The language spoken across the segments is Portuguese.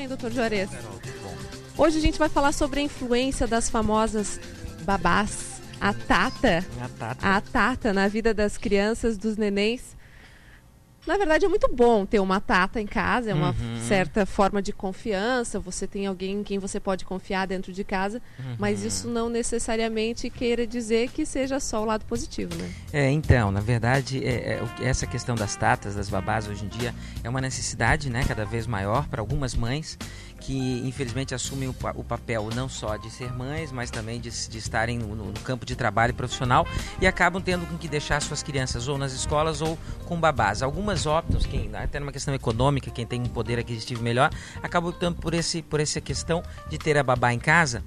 doutor Juarez? Hoje a gente vai falar sobre a influência das famosas babás, a Tata na vida das crianças, dos nenéns. Na verdade, é muito bom ter uma Tata em casa, é uma certa forma de confiança, você tem alguém em quem você pode confiar dentro de casa, mas isso não necessariamente queira dizer que seja só o lado positivo, né? Então, na verdade, essa questão das tatas, das babás hoje em dia, é uma necessidade, né, cada vez maior para algumas mães, que infelizmente assumem o papel não só de ser mães, mas também de estarem no campo de trabalho profissional e acabam tendo com que deixar suas crianças ou nas escolas ou com babás. Algumas optam, até numa questão econômica, quem tem um poder aquisitivo melhor, acabam optando por essa questão de ter a babá em casa,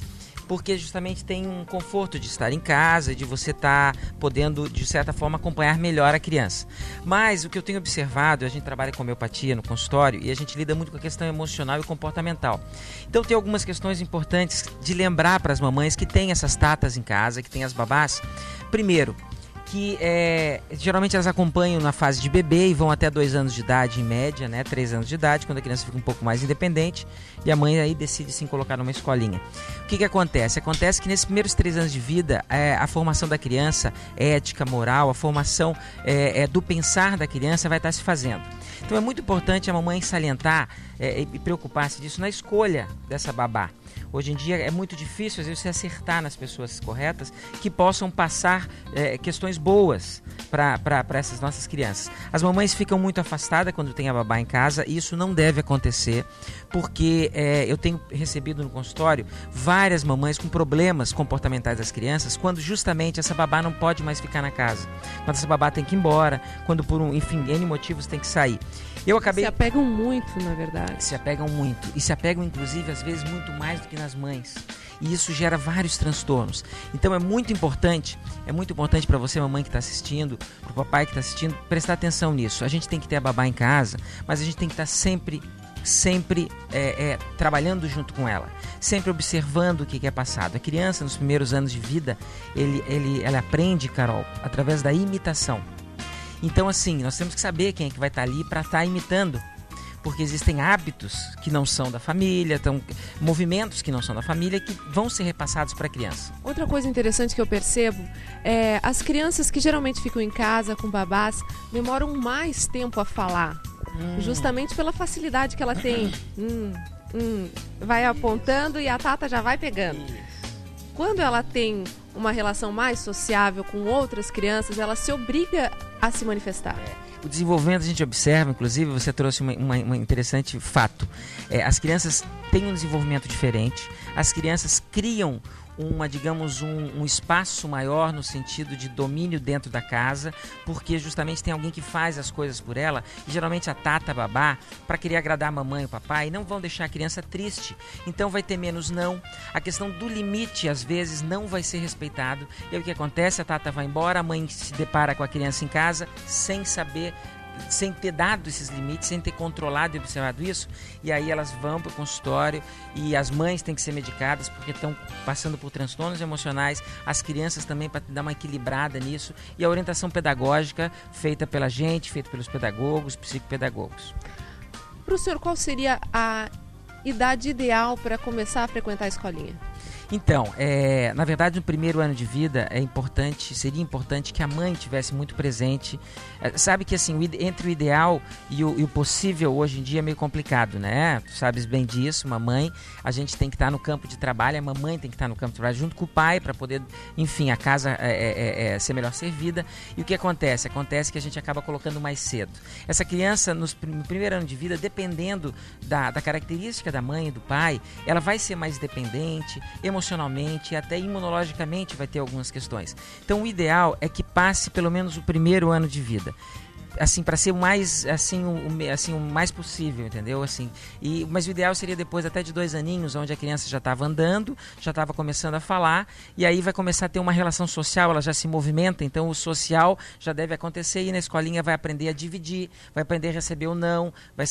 porque justamente tem um conforto de estar em casa, de você estar podendo, de certa forma, acompanhar melhor a criança. Mas o que eu tenho observado, a gente trabalha com homeopatia no consultório e a gente lida muito com a questão emocional e comportamental. Então tem algumas questões importantes de lembrar para as mamães que têm essas tatas em casa, que têm as babás. Primeiro, que geralmente elas acompanham na fase de bebê e vão até 2 anos de idade, em média, né, 3 anos de idade, quando a criança fica um pouco mais independente e a mãe aí decide sim colocar numa escolinha. O que acontece? Acontece que nesses primeiros 3 anos de vida, a formação da criança, ética, moral, a formação do pensar da criança vai estar se fazendo. Então é muito importante a mamãe salientar e preocupar-se disso na escolha dessa babá. Hoje em dia é muito difícil, às vezes, você acertar nas pessoas corretas que possam passar questões boas para essas nossas crianças. As mamães ficam muito afastadas quando tem a babá em casa e isso não deve acontecer, porque eu tenho recebido no consultório várias mamães com problemas comportamentais das crianças, quando justamente essa babá não pode mais ficar na casa, quando essa babá tem que ir embora, quando por N motivos tem que sair. Se apegam muito, na verdade. Se apegam muito. E se apegam, inclusive, às vezes, muito mais do que nas mães. E isso gera vários transtornos. Então é muito importante para você, mamãe que está assistindo, para o papai que está assistindo, prestar atenção nisso. A gente tem que ter a babá em casa, mas a gente tem que estar sempre trabalhando junto com ela, sempre observando o que é passado. A criança, nos primeiros anos de vida, ela aprende, Carol, através da imitação. Então, assim, nós temos que saber quem é que vai estar ali para estar imitando, porque existem hábitos que não são da família, movimentos que não são da família que vão ser repassados para a criança. Outra coisa interessante que eu percebo é as crianças que geralmente ficam em casa com babás demoram mais tempo a falar, justamente pela facilidade que ela tem. Vai apontando e a Tata já vai pegando. Quando ela tem uma relação mais sociável com outras crianças, ela se obriga a se manifestar. O desenvolvimento a gente observa, inclusive você trouxe um interessante fato. As crianças têm um desenvolvimento diferente, as crianças criam um espaço maior no sentido de domínio dentro da casa, porque justamente tem alguém que faz as coisas por ela, e geralmente a Tata, a babá, para querer agradar a mamãe e o papai, não vão deixar a criança triste, então vai ter menos não, a questão do limite às vezes não vai ser respeitado, e aí o que acontece? A Tata vai embora, a mãe se depara com a criança em casa, sem saber, sem ter dado esses limites, sem ter controlado e observado isso, e aí elas vão para o consultório e as mães têm que ser medicadas porque estão passando por transtornos emocionais, as crianças também, para dar uma equilibrada nisso, e a orientação pedagógica feita pela gente, feita pelos pedagogos, psicopedagogos. Para o senhor, qual seria a idade ideal para começar a frequentar a escolinha? Então, na verdade, no primeiro ano de vida seria importante que a mãe estivesse muito presente. Sabe que assim, entre o ideal e o possível hoje em dia é meio complicado, né? Tu sabes bem disso, mamãe, a gente tem que estar no campo de trabalho, a mamãe tem que estar no campo de trabalho junto com o pai para poder, enfim, a casa ser melhor servida. E o que acontece? Acontece que a gente acaba colocando mais cedo. Essa criança, no primeiro ano de vida, dependendo da característica da mãe e do pai, ela vai ser mais dependente, emocionalmente e até imunologicamente vai ter algumas questões. Então o ideal é que passe pelo menos o primeiro ano de vida. Assim, para ser o mais o mais possível, entendeu? Assim, mas o ideal seria depois até de 2 aninhos, onde a criança já estava andando, já estava começando a falar, e aí vai começar a ter uma relação social, ela já se movimenta, então o social já deve acontecer, e na escolinha vai aprender a dividir, vai aprender a receber o não, vai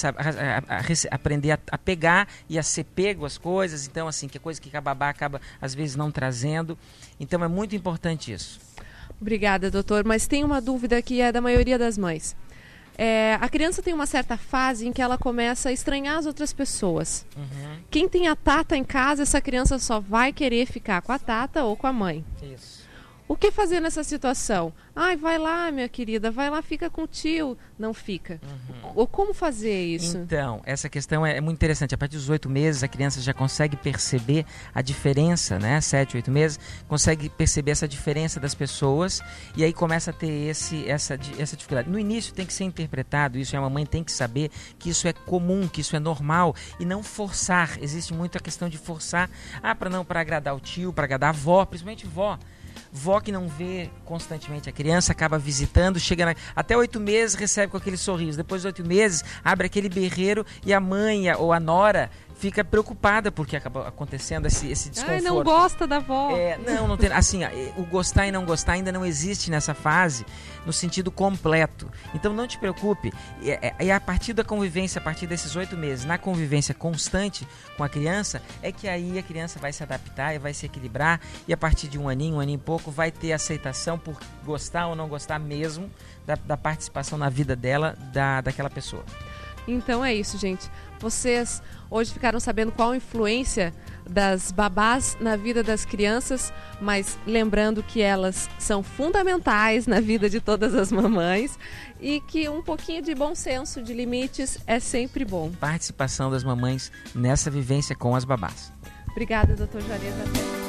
aprender a pegar e a ser pego as coisas, então assim, que é coisa que a babá acaba às vezes não trazendo, então é muito importante isso. Obrigada, doutor. Mas tem uma dúvida que é da maioria das mães. A criança tem uma certa fase em que ela começa a estranhar as outras pessoas. Quem tem a tata em casa, essa criança só vai querer ficar com a tata ou com a mãe. Isso. O que fazer nessa situação? Ai, vai lá, minha querida, vai lá, fica com o tio. Não fica. Ou como fazer isso? Então, essa questão é muito interessante. A partir dos 8 meses, a criança já consegue perceber a diferença, né? 7, 8 meses, consegue perceber essa diferença das pessoas e aí começa a ter essa dificuldade. No início tem que ser interpretado isso, e a mamãe tem que saber que isso é comum, que isso é normal e não forçar. Existe muito a questão de forçar, para agradar o tio, para agradar a avó, principalmente vó. Vó que não vê constantemente a criança, acaba visitando, até 8 meses recebe com aquele sorriso. Depois de 8 meses, abre aquele berreiro e a mãe ou a nora fica preocupada porque acaba acontecendo esse desconforto. Ai, não gosta da avó. Não tem. Assim, o gostar e não gostar ainda não existe nessa fase no sentido completo. Então não te preocupe. A partir da convivência, a partir desses 8 meses, na convivência constante com a criança, é que aí a criança vai se adaptar e vai se equilibrar. E a partir de um aninho e pouco, vai ter aceitação por gostar ou não gostar mesmo da participação na vida dela, daquela pessoa. Então é isso, gente. Vocês hoje ficaram sabendo qual a influência das babás na vida das crianças, mas lembrando que elas são fundamentais na vida de todas as mamães e que um pouquinho de bom senso, de limites, é sempre bom. Participação das mamães nessa vivência com as babás. Obrigada, doutor Juarez. Até.